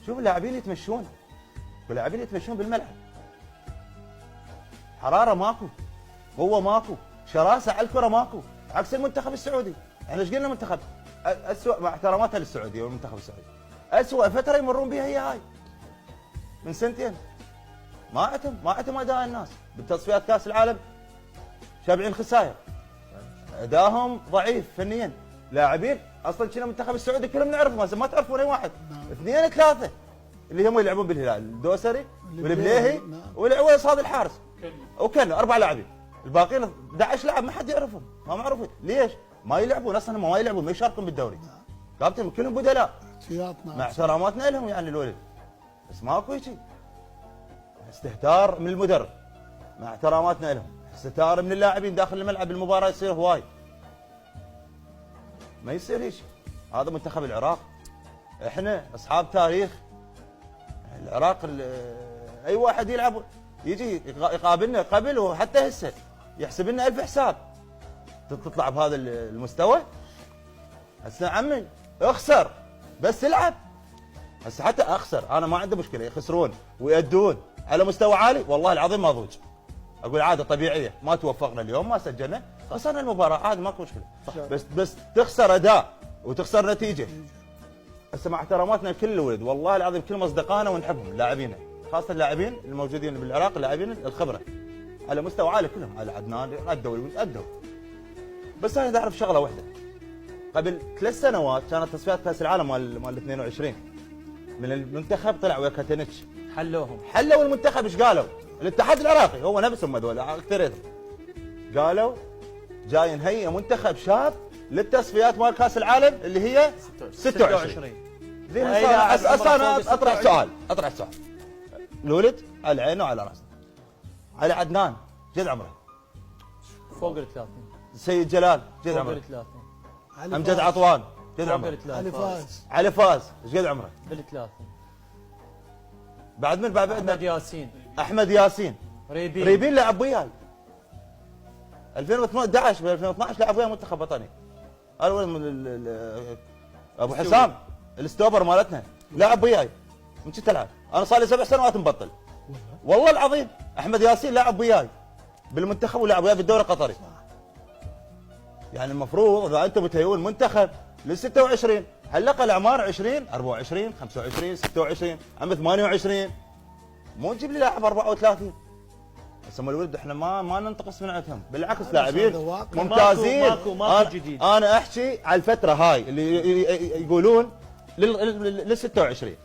شوف اللاعبين يتمشون، واللاعبين يتمشون بالملعب. حراره ماكو، قوه ماكو، شراسه على الكره ماكو، عكس المنتخب السعودي. احنا ايش قلنا منتخب اسوء، مع احتراماتها للسعوديه والمنتخب السعودي، اسوء فتره يمرون بها هي هاي من سنتين. ما عتم اداء الناس بالتصفيات كاس العالم، شابعين خسائر، ادائهم ضعيف فنيا. لاعبين اصلا كنا المنتخب السعودي كلهم نعرفهم، ما تعرفون اي واحد، اثنين ثلاثه اللي هم يلعبون بالهلال، الدوسري والبليهي والعويص هذا الحارس وكان 4 لاعبين، الباقيين 11 لاعب ما حد يعرفهم، ما معروفين. ليش؟ ما يلعبون اصلا، ما يلعبون، ما يشاركون بالدوري. كابتن كلهم بدلاء مع احتراماتنا لهم يعني الولد، بس ماكو شيء. استهتار من المدرب مع احتراماتنا لهم، استهتار من اللاعبين داخل الملعب، المباراه يصير هواي. ما يصير هيك. هذا منتخب العراق، احنا اصحاب تاريخ. العراق اي واحد يلعب يجي يقابلنا قبل وحتى هسه يحسب لنا 1000 حساب. تطلع بهذا المستوى؟ هسه عمي اخسر بس العب. هسه حتى اخسر انا ما عندي مشكله، يخسرون ويأدون على مستوى عالي، والله العظيم ما ضوج. اقول عاده طبيعيه، ما توفقنا اليوم، ما سجلنا، خسرنا المباراه عادي، ماكو مشكله. بس تخسر اداء وتخسر نتيجه. هسه مع احتراماتنا لكل الولد، والله العظيم كلهم اصدقائنا ونحبهم، لاعبينا، خاصه اللاعبين الموجودين بالعراق، اللاعبين الخبره على مستوى عالي كلهم، على عدنان ادوا. بس انا اعرف شغله واحده، قبل 3 سنوات كانت تصفيات كاس العالم مال 22 من المنتخب طلع ويا كاتينيتش، حلوا المنتخب. ايش قالوا؟ الاتحاد العراقي هو نفسهم هذول اكثريتهم قالوا جاي نهيئ منتخب شاب للتصفيات مال كاس العالم اللي هي 26. زين هسه انا اطرح سؤال. الولد على عينه وعلى راسه. علي عدنان قد عمره؟ فوق ال 30. سيد جلال قد عمره؟ فوق ال 30. امجد عطوان قد عمره؟ علي فاز ايش قد عمره؟ بال 30. بعد من بعد احمد ياسين ريبين لعب وياي 2011 ب 2012 لعب ويا منتخب وطني. ابو حسام الاستوبر مالتنا لعب وياي، من كنت العب انا صار لي 7 سنوات مبطل والله العظيم. احمد ياسين لعب وياي بالمنتخب ولعب وياي بالدوري القطري. يعني المفروض اذا انتم بتهيئون منتخب لل 26 على الاقل اعمار 20 24 25 26 عم 28، مو تجيب لي لاعب 34. هسه الولد احنا ما ننتقص من عندهم، بالعكس لاعبين ممتازين. ماكو جديد. انا احكي على الفتره هاي اللي يقولون لل 26